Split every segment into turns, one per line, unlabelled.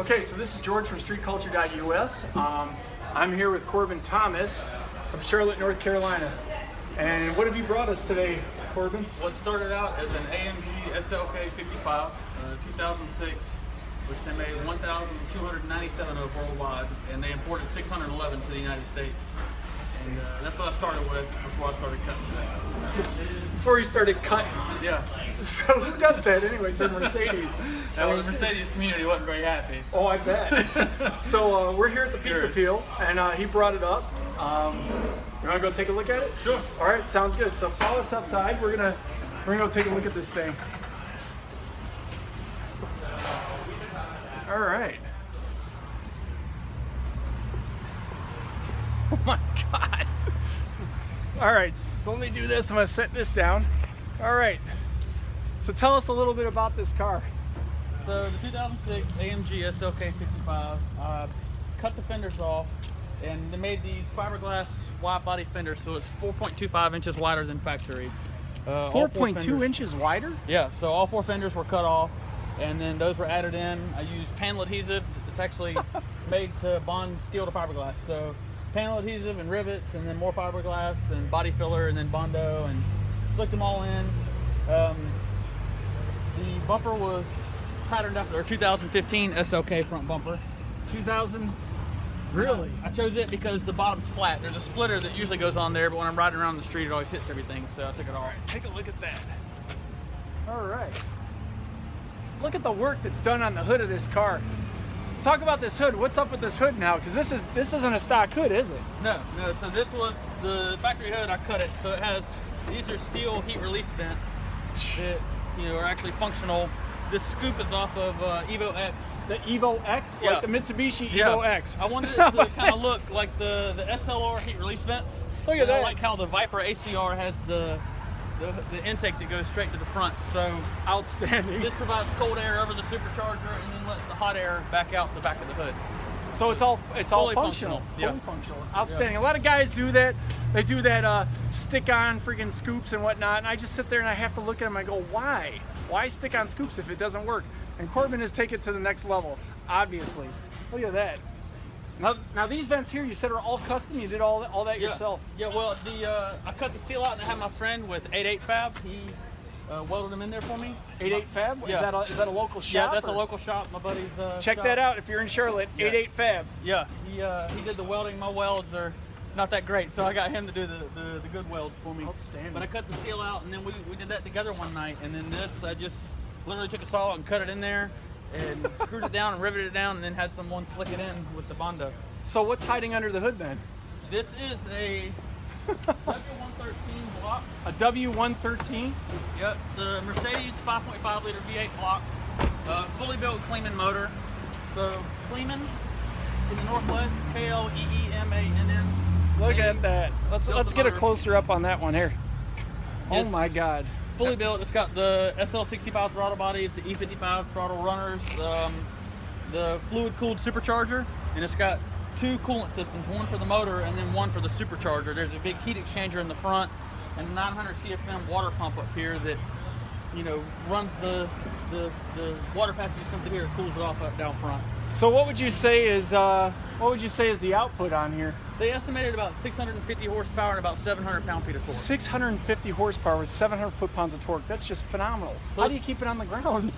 Okay, so this is George from StreetCulture.US. I'm here with Corbin Thomas from Charlotte, North Carolina. And what have you brought us today, Corbin?
What started out as an AMG SLK55, 2006, which they made 1,297 of worldwide, and they imported 611 to the United States. And that's what I started with before I started cutting.
Before you started cutting?
Yeah.
So who does that anyway to Mercedes?
Well, the Mercedes community wasn't very happy.
Oh, I bet. So we're here at the Pizza Peel, and he brought it up. You want to go take a look at it?
Sure.
All right, sounds good. So follow us outside. We're gonna go take a look at this thing. All right. Oh my God. All right, so let me do this. I'm gonna set this down. All right. So tell us a little bit about this car.
So the 2006 AMG SLK55, cut the fenders off, and they made these fiberglass wide body fenders, so it's 4.25 inches wider than factory.
4.2 inches wider?
Yeah, so all four fenders were cut off, and then those were added in. I used panel adhesive. It's actually made to bond steel to fiberglass. So panel adhesive and rivets, and then more fiberglass and body filler, and then Bondo, and slicked them all in. The bumper was patterned after our 2015 SLK front bumper.
2000? Really?
I chose it because the bottom's flat. There's a splitter that usually goes on there, but when I'm riding around the street, it always hits everything, so I took it off.
Take a look at that. All right. Look at the work that's done on the hood of this car. Talk about this hood. What's up with this hood now? Because this isn't a stock hood, is it?
No. So this was the factory hood. I cut it, so it has, these are steel heat release vents that, you know, are actually functional. This scoop is off of Evo X.
The Evo X?
Yeah.
Like the Mitsubishi Evo X.
I wanted it to kind of look like the SLR heat release vents.
Look at that.
I like how the Viper ACR has the intake that goes straight to the front. So
outstanding.
This provides cold air over the supercharger and then lets the hot air back out the back of the hood.
So it's all functional. Fully functional. Outstanding. A lot of guys do that. They do that stick-on freaking scoops and whatnot, and I just sit there and I have to look at them and I go, why? Why stick on scoops if it doesn't work? And Corbin has taken it to the next level, obviously. Look at that. Now these vents here, you said are all custom. You did all that yourself.
Yeah. Well, I cut the steel out and I had my friend with 88 Fab. He welded them in there for me.
88 Fab?
Yeah.
Is that a local shop?
Yeah, that's a local shop. My buddy's
check
shop.
that out if you're in Charlotte. 88 Fab.
Yeah. He did the welding. My welds are not that great, so I got him to do the good welds for me.
Outstanding.
But I cut the steel out, and then we did that together one night. And then this, I just literally took a saw and cut it in there, and screwed it down and riveted it down, and then had someone slick it in with the Bondo.
So what's hiding under the hood then?
This is a W113 block.
A W113?
Yep, the Mercedes 5.5 liter V8 block, fully built Kleeman motor. So Kleeman in the Northwest, K-L-E-E-M-A-N-N.
Look at that. Let's get a closer up on that one here. Oh my God.
Fully built. It's got the SL65 throttle bodies, the E55 throttle runners, the fluid cooled supercharger, and it's got two coolant systems, one for the motor and then one for the supercharger. There's a big heat exchanger in the front and a 900 CFM water pump up here that, you know, runs the water passages come through here, it cools it off up down front.
So what would you say is the output on here?
They estimated about 650 horsepower and about 700 pound-feet of torque.
650 horsepower with 700 foot-pounds of torque. That's just phenomenal. So how do you keep it on the ground?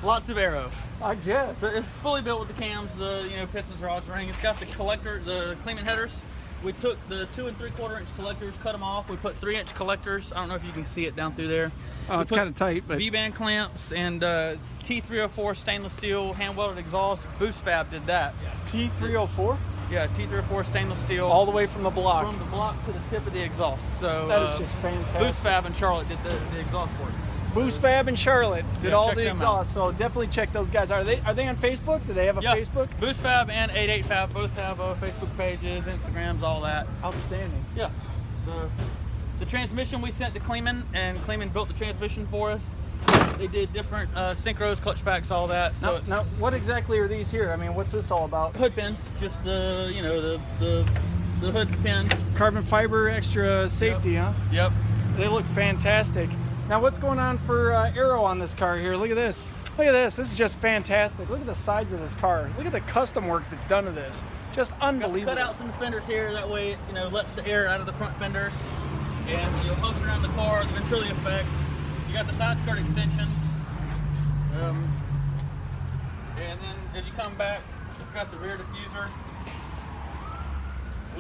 Lots of aero.
I guess.
So it's fully built with the cams, the pistons, rods, ring. It's got the collector, the Kleeman headers. We took the 2 3/4 inch collectors, cut them off. We put 3-inch collectors. I don't know if you can see it down through there.
Oh, it's kind of tight, but
V-band clamps and T304 stainless steel hand welded exhaust. Boost Fab did that.
T304?
Yeah, T304 stainless steel.
All the way from the block.
From the block to the tip of the exhaust. So
that is just fantastic.
Boost Fab in Charlotte did the exhaust work.
Boost Fab in Charlotte did all the exhaust, so definitely check those guys. Are they on Facebook? Do they have a Facebook?
Boost Fab and 88 Fab both have Facebook pages, Instagrams, all that.
Outstanding.
Yeah. So the transmission we sent to Kleeman, and Kleeman built the transmission for us. They did different Syncros, clutch packs, all that. So
now, what exactly are these here? I mean, what's this all about?
Hood pins, just the hood pins.
Carbon fiber, extra safety, huh?
Yep.
They look fantastic. Now what's going on for aero on this car here? Look at this. Look Look at this. This is just fantastic. Look at the sides of this car. Look at the custom work that's done to this. Just unbelievable.
Got cutouts in the fenders here. That way, you know, lets the air out of the front fenders. And you'll post around the car, the ventrilo effect. You got the side skirt extensions. And then as you come back, it's got the rear diffuser.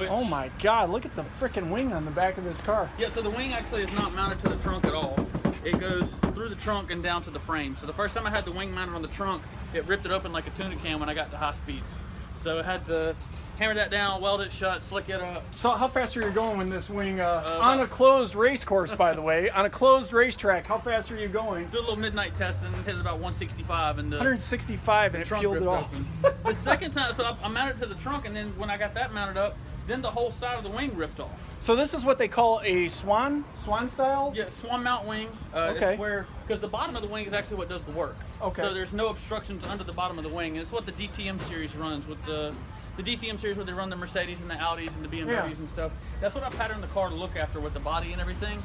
Oh my God, look at the freaking wing on the back of this car.
Yeah, so the wing actually is not mounted to the trunk at all. It goes through the trunk and down to the frame. So the first time I had the wing mounted on the trunk, it ripped it open like a tuna can when I got to high speeds. So I had to hammer that down, weld it shut, slick it up.
So how fast are you going with this wing on a closed race course, by the way, on a closed racetrack? How fast are you going?
Do a little midnight test and hit about 165 and the
165 and it peeled it off.
The second time, so I mounted it to the trunk, and then when I got that mounted up, then the whole side of the wing ripped off.
So this is what they call a Swan style?
Yeah, Swan mount wing.
Okay.
It's where, because the bottom of the wing is actually what does the work.
Okay.
So there's no obstructions under the bottom of the wing. It's what the DTM series runs with the DTM series where they run the Mercedes and the Audis and the BMWs and stuff. That's what I patterned the car to look after with the body and everything.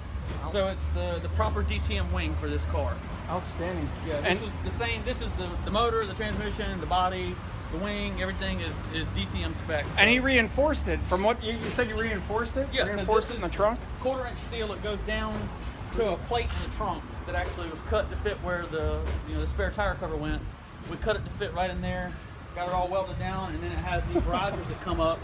So it's the proper DTM wing for this car.
Outstanding.
Yeah, this is the same. This is the motor, the transmission, the body, the wing, everything is DTM spec. So.
And he reinforced it. From what you said, you reinforced it?
Yeah,
reinforced it in the trunk?
1/4-inch steel. It goes down to a plate in the trunk that actually was cut to fit where the spare tire cover went. We cut it to fit right in there. Got it all welded down, and then it has these risers that come up,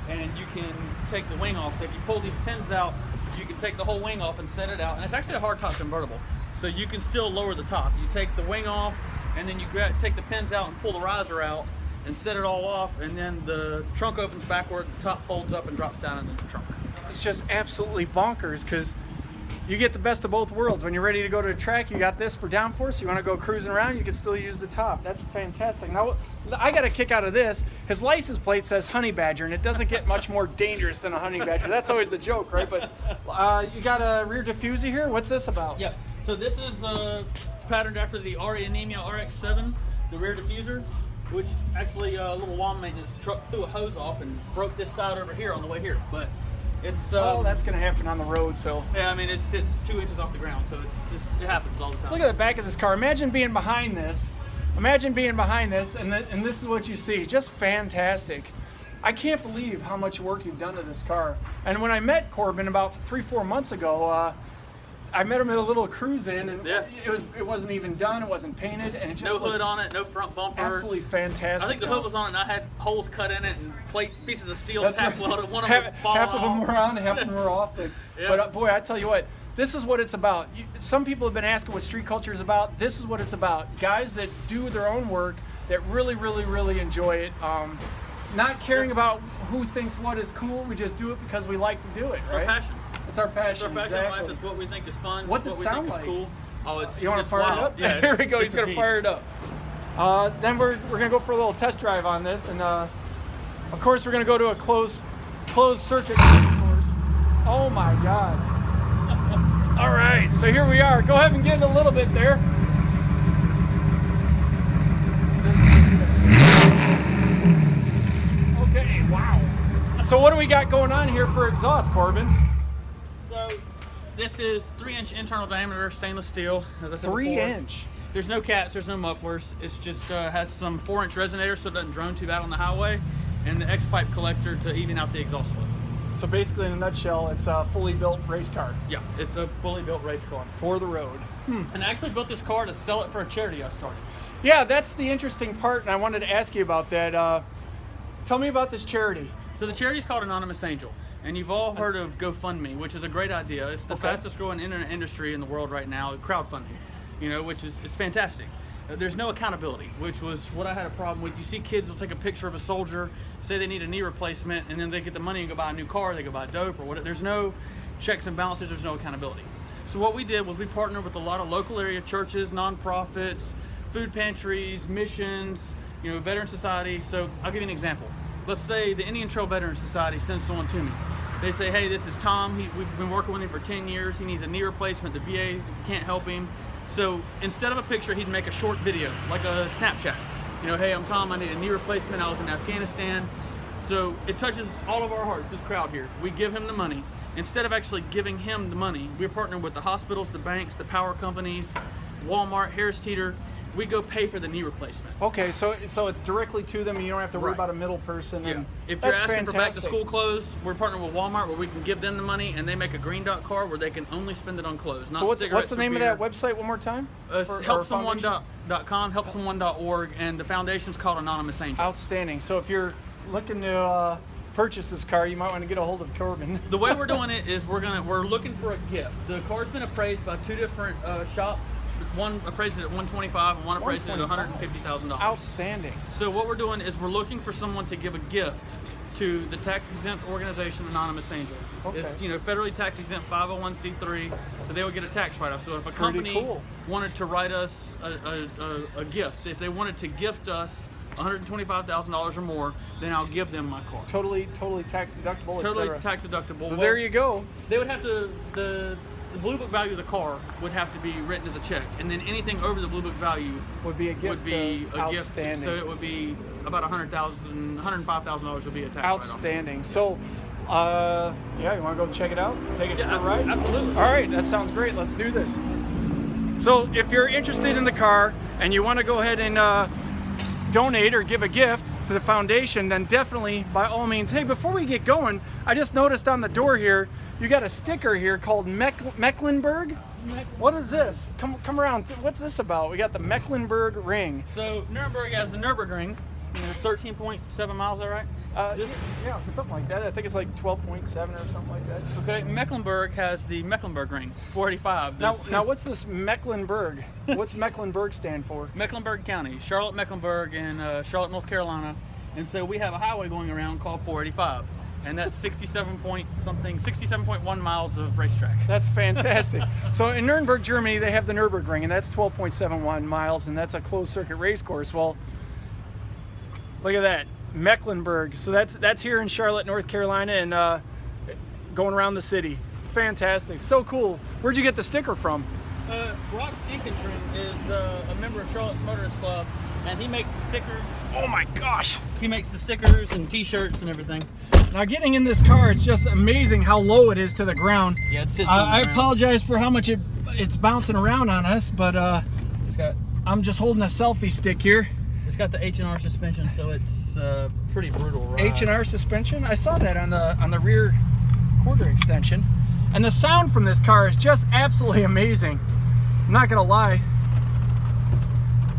and you can take the wing off. So if you pull these pins out, you can take the whole wing off and set it out. And it's actually a hardtop convertible, so you can still lower the top. You take the wing off, and then you take the pins out and pull the riser out and set it all off, and then the trunk opens backward, the top folds up and drops down into the trunk.
It's just absolutely bonkers because you get the best of both worlds. When you're ready to go to a track, you got this for downforce. You want to go cruising around, you can still use the top. That's fantastic. Now, I got a kick out of this. His license plate says Honey Badger, and it doesn't get much more dangerous than a Honey Badger. That's always the joke, right? But you got a rear diffuser here. What's this about?
Yeah. So this is patterned after the anemia RX-7, the rear diffuser, which actually a little lawn maintenance truck threw a hose off and broke this side over here on the way here. But it's
that's going to happen on the road. So
yeah, I mean it's 2 inches off the ground, so it happens all the time.
Look at the back of this car. Imagine being behind this. Imagine being behind this, and this is what you see. Just fantastic. I can't believe how much work you've done to this car. And when I met Corbin about 3-4 months ago, I met him at a little cruise-in, and it wasn't even done. It wasn't painted, and it just
no hood on it, no front bumper.
Absolutely fantastic.
I think the hood was on it, and I had holes cut in it and pieces of steel tack welded. One of them was falling
half of them
off.
were on, half of them were off. But boy, I tell you what, this is what it's about. Some people have been asking what street culture is about. This is what it's about. Guys that do their own work, that really, really, really enjoy it. Not caring about who thinks what is cool. We just do it because we like to do it, right?
It's our passion.
It's our passion.
It's our passion in life. It's what we think is fun.
What's it
what
sound
we think
like?
Is cool. Oh,
you want to fire
wild.
it up?
Yeah,
here we go. He's gonna fire it up. Then we're gonna go for a little test drive on this, and of course we're gonna go to a closed circuit course. Oh my God! All right, so here we are. Go ahead and get in a little bit there. Okay, wow. So what do we got going on here for exhaust, Corbin?
So this is 3-inch internal diameter stainless steel. As I said
3-inch.
There's no cats, there's no mufflers. It's just has some 4-inch resonators so it doesn't drone too bad on the highway, and the X-pipe collector to even out the exhaust flow.
So basically, in a nutshell, it's a fully built race car.
Yeah, it's a fully built race car.
For the road.
And I actually built this car to sell it for a charity I started.
Yeah, that's the interesting part, and I wanted to ask you about that. Tell me about this charity.
So the charity is called Anonymous Angel, and you've all heard of GoFundMe, which is a great idea. It's the fastest growing internet industry in the world right now, crowdfunding, which is fantastic. There's no accountability, which was what I had a problem with. You see kids will take a picture of a soldier, say they need a knee replacement, and then they get the money and go buy a new car, they go buy dope or whatever. There's no checks and balances, there's no accountability. So what we did was we partnered with a lot of local area churches, nonprofits, food pantries, missions, veteran societies. So I'll give you an example. Let's say the Indian Trail Veteran Society sends someone to me. They say, hey, this is Tom. We've been working with him for 10 years. He needs a knee replacement. The VA can't help him. So instead of a picture, he'd make a short video, like a Snapchat. Hey, I'm Tom. I need a knee replacement. I was in Afghanistan. So it touches all of our hearts, this crowd here. We give him the money. Instead of actually giving him the money, we're partnering with the hospitals, the banks, the power companies, Walmart, Harris Teeter. we go pay for the knee replacement.
Okay, so it's directly to them, and you don't have to worry about a middle person. And
if you're asking for back to school clothes, we're partnered with Walmart where we can give them the money and they make a green dot card where they can only spend it on clothes. Not
so what's the name of that website one more time?
Helpsomeone.com, helpsomeone.org, and the foundation's called Anonymous Angel.
Outstanding. So if you're looking to purchase this car, you might want to get a hold of Corbin.
The way we're doing it is we're looking for a gift. The car's been appraised by 2 different shops. One appraised it at $125 and one appraised it at $150,000.
Outstanding.
So what we're doing is we're looking for someone to give a gift to the tax-exempt organization Anonymous Angel.
Okay.
It's federally tax-exempt 501c3, so they would get a tax write-off. So if a company wanted to write us a gift, if they wanted to gift us $125,000 or more, then I'll give them my car.
Totally tax deductible.
Totally tax deductible.
So there you go.
They would have to the blue book value of the car would have to be written as a check, and then anything over the blue book value
would be a gift.
So it would be about $105,000 would be a tax
outstanding. Write-off. So, yeah, you want to go check it out? Take it for a ride?
Absolutely.
All right, that sounds great. Let's do this. So, if you're interested in the car and you want to go ahead and donate or give a gift to the foundation, then definitely, by all means. Hey, before we get going, I just noticed on the door here, you got a sticker here called Mecklenburg. What is this? Come around. What's this about? We got the Mecklenburg ring.
So Nuremberg has the Nürburgring, 13.7 miles. Is that right?
Yeah, something like that. I think it's like 12.7 or something like that.
Okay, Mecklenburg has the Mecklenburg ring, 485.
Now what's this Mecklenburg? What's Mecklenburg stand for?
Mecklenburg County, Charlotte, Mecklenburg, and Charlotte, North Carolina. And so we have a highway going around called 485. And that's 67.1 miles of racetrack.
That's fantastic. So in Nuremberg, Germany, they have the Nürburgring, and that's 12.71 miles, and that's a closed circuit race course. Well, look at that, Mecklenburg. So that's here in Charlotte, North Carolina, and going around the city. Fantastic, so cool. Where'd you get the sticker from?
Brock Inkentrim is a member of Charlotte's Motorist Club, and he makes the stickers.
Oh my gosh!
He makes the stickers and t-shirts and everything.
Now getting in this car, it's just amazing how low it is to the ground.
Yeah, it sits on the ground.
I apologize for how much it's bouncing around on us, but I'm just holding a selfie stick here.
It's got the H&R suspension, so it's pretty brutal ride.
H&R suspension? I saw that on the rear quarter extension. And the sound from this car is just absolutely amazing. I'm not gonna lie.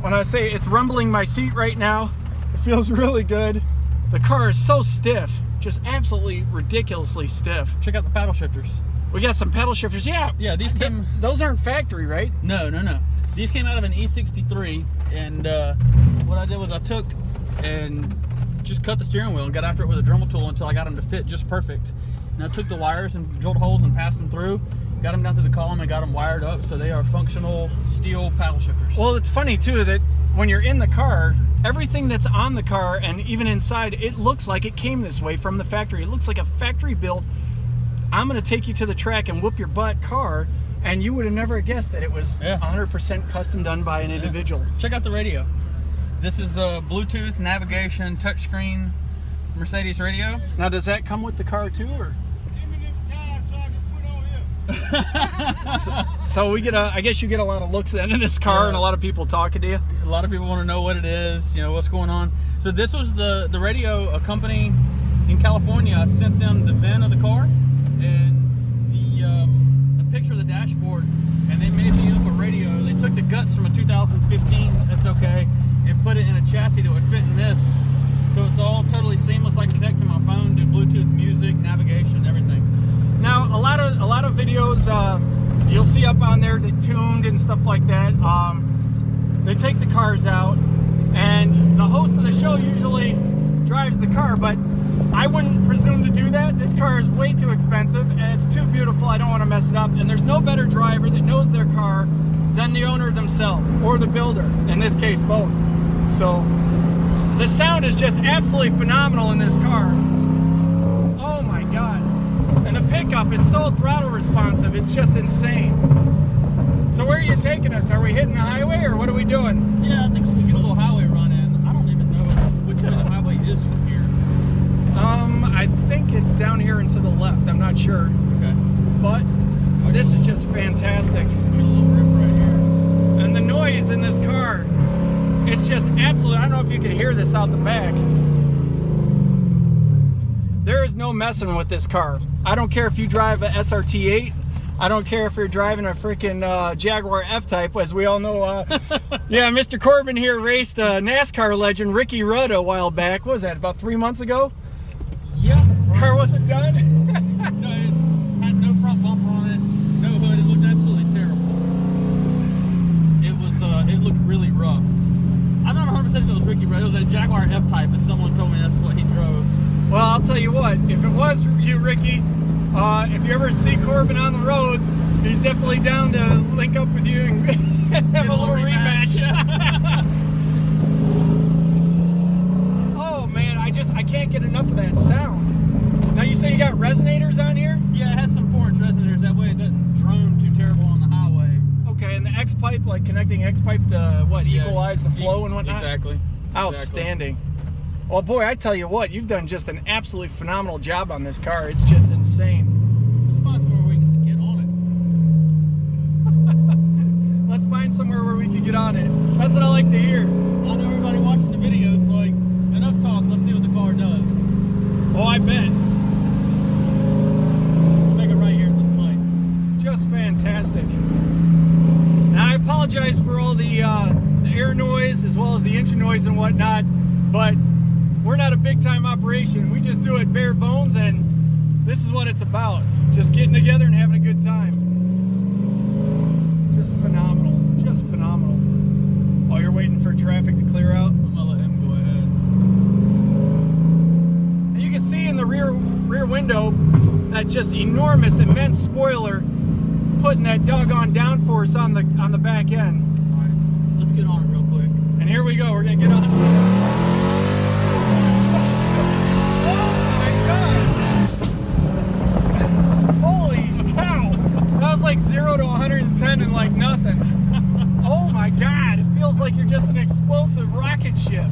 When I say it's rumbling my seat right now, it feels really good. The car is so stiff, just absolutely ridiculously stiff.
Check out the paddle shifters.
We got some pedal shifters, yeah.
Yeah, these came...
Those aren't factory, right?
No. These came out of an E63, and what I did was I took and just cut the steering wheel and got after it with a Dremel tool until I got them to fit just perfect. And I took the wires and drilled holes and passed them through, got them down through the column and got them wired up, so they are functional steel paddle shifters.
Well, it's funny too that when you're in the car, everything that's on the car and even inside, it looks like it came this way from the factory. It looks like a factory built, I'm gonna take you to the track and whoop your butt car, and you would have never guessed that it was 100% custom done by an individual.
Check out the radio. This is a Bluetooth navigation touchscreen Mercedes radio.
Now does that come with the car too, or? So we get I guess you get a lot of looks then in this car, and a lot of people talking to you.
A lot of people want to know what it is, what's going on. So this was the radio, a company in California. I sent them the VIN of the car and the picture of the dashboard, and they made me up a radio. They took the guts from a 2015 SLK and put it in a chassis that would fit in this. So it's all totally seamless. I can connect to my phone, do Bluetooth music, navigation, everything.
Now, a lot of videos you'll see up on there that tuned and stuff like that. They take the cars out, and the host of the show usually drives the car, but I wouldn't presume to do that. This car is way too expensive, and it's too beautiful. I don't want to mess it up. And there's no better driver that knows their car than the owner themselves, or the builder. In this case, both. So the sound is just absolutely phenomenal in this car. Oh my God. And the pickup is so throttle responsive, it's just insane. So where are you taking us? Are we hitting the highway, or what are we doing?
Yeah, I think we should get a little highway run in. I don't even know which way the highway is from here.
I think it's down here and to the left. I'm not sure.
Okay.
But this is just fantastic.
Get a little rip right here.
And the noise in this car It's just absolute. I don't know if you can hear this out the back. There is no messing with this car. I don't care if you drive a SRT8. I don't care if you're driving a freaking Jaguar F-Type, as we all know. Yeah, Mr. Corbin here raced a NASCAR legend, Ricky Rudd, a while back. What was that, about 3 months ago?
Yeah.
Car wasn't done?
No, it had no front bumper on it, no hood. It looked absolutely terrible. It looked really rough. I'm not 100% if it was Ricky Rudd. It was a Jaguar F-Type, and someone told me that's what he drove.
Well, I'll tell you what, if it was you, Ricky, if you ever see Corbin on the roads, he's definitely down to link up with you and have a little rematch. Oh man, I can't get enough of that sound. Now you say you got resonators on here?
Yeah, it has some 4-inch resonators. That way it doesn't drone too terrible on the highway.
Okay, and the X-pipe, like connecting X-pipe to what, equalize the flow and whatnot?
Exactly.
Outstanding. Well, boy, I tell you what, you've done just an absolutely phenomenal job on this car. It's just insane.
Let's find somewhere we can get on
it. Let's find somewhere where we can get on it. That's what I like to hear.
I know everybody watching the videos like, enough talk, let's see what the car does.
Oh, I bet.
We'll make it right here at this light.
Just fantastic. Now, I apologize for all the air noise as well as the engine noise and whatnot, but we're not a big-time operation. We just do it bare bones, and this is what it's about. Just getting together and having a good time. Just phenomenal. Just phenomenal. Oh, you're waiting for traffic to clear out?
I'm gonna let him go ahead.
And you can see in the rear window that just enormous, immense spoiler putting that doggone downforce on the back end.
All right, let's get on it real quick.
And here we go. We're gonna get on it. Like 0 to 110 and like nothing. Oh my God, it feels like you're just an explosive rocket ship.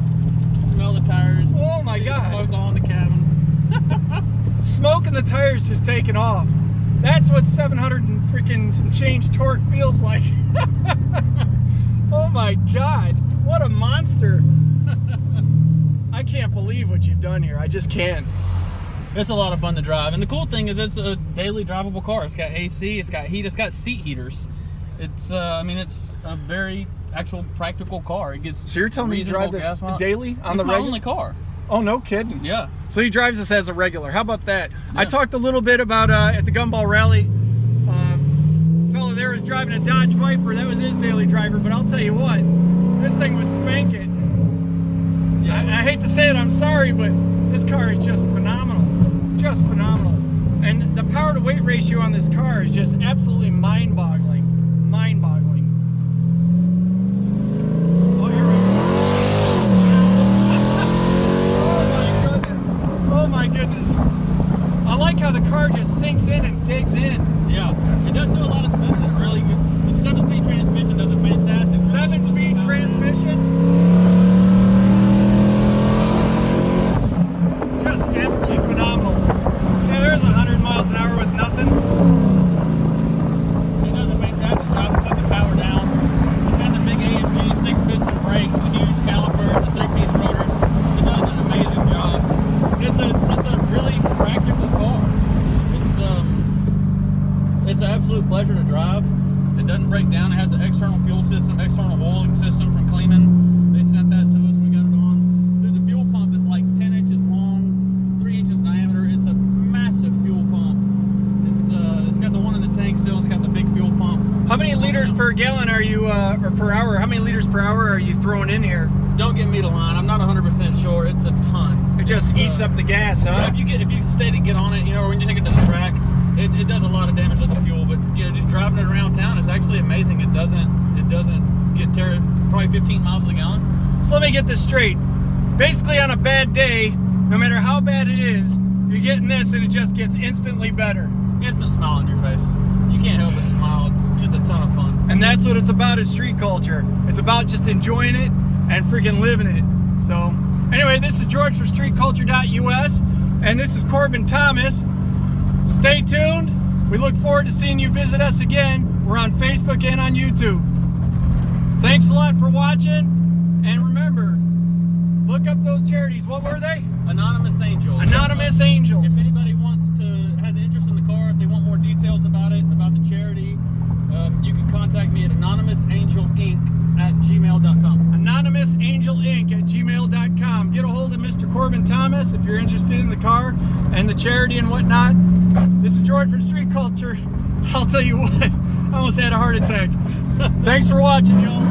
Smell the tires.
Oh my God.
Smoke all in the cabin.
Smoke and the tires just taking off. That's what 700 and freaking some change torque feels like. Oh my God, what a monster. I can't believe what you've done here. I just can't.
It's a lot of fun to drive, and the cool thing is it's a daily drivable car. It's got AC, it's got heat, it's got seat heaters. It's, I mean, it's a very actual practical car. It gets
so you're telling me you drive this daily on the regular?
It's my only car.
Oh, no kidding.
Yeah.
So he drives this as a regular. How about that? Yeah. I talked a little bit about at the Gumball Rally. Fella there was driving a Dodge Viper. That was his daily driver. But I'll tell you what, this thing would spank it. Yeah. I hate to say it, I'm sorry, but this car is just phenomenal. Just phenomenal. And the power to weight ratio on this car is just absolutely mind-boggling. Mind-boggling. Oh, here we go. Oh my goodness. Oh my goodness. I like how the car just sinks in and digs in.
Yeah. It doesn't do a lot of spinning. It really good. The 7-speed transmission does a fantastic.
7-speed transmission. Just absolutely phenomenal. Yeah, there's 100 miles an hour with nothing.
It does a fantastic job of putting the power down. It's got the big AMG 6-piston brakes, the huge calipers, the 3-piece rotors. It does an amazing job. It's a really practical car. It's an absolute pleasure to drive. It doesn't break down. It has an external fuel system, external oiling system from Kleeman. They sent that to us. We got it on. Dude, the fuel pump is like 10 inches long, 3 inches diameter. It's a massive fuel pump. It's got the one in the tank still. It's got the big fuel pump.
How many liters per gallon are you, or per hour? How many liters per hour are you throwing in here?
Don't get me to line. I'm not 100% sure. It's a ton.
It just eats up the gas, huh?
Yeah, if you stay to get on it, you know, when you take it to the track, it does a lot of damage with the fuel. But you know, just driving it around town is actually amazing. It doesn't get probably 15 miles to the gallon.
So let me get this straight. Basically, on a bad day, no matter how bad it is, you're getting this and it just gets instantly better.
Instant smile on your face. You can't help but smile. It's just a ton of fun.
And that's what it's about is street culture. It's about just enjoying it and freaking living it. So, anyway, this is George from StreetCulture.US, and this is Corbin Thomas. Stay tuned. We look forward to seeing you visit us again. We're on Facebook and on YouTube. Thanks a lot for watching. And remember, look up those charities. What were they?
Anonymous Angel.
Anonymous Angel.
If anybody has an interest in the car, if they want more details about it, about the charity, you can contact me at anonymousangelinc@gmail.com.
AnonymousAngelInc@gmail.com. Get a hold of Mr. Corbin Thomas if you're interested in the car and the charity and whatnot. This is George from Street Culture. I'll tell you what, I almost had a heart attack. Thanks for watching, y'all.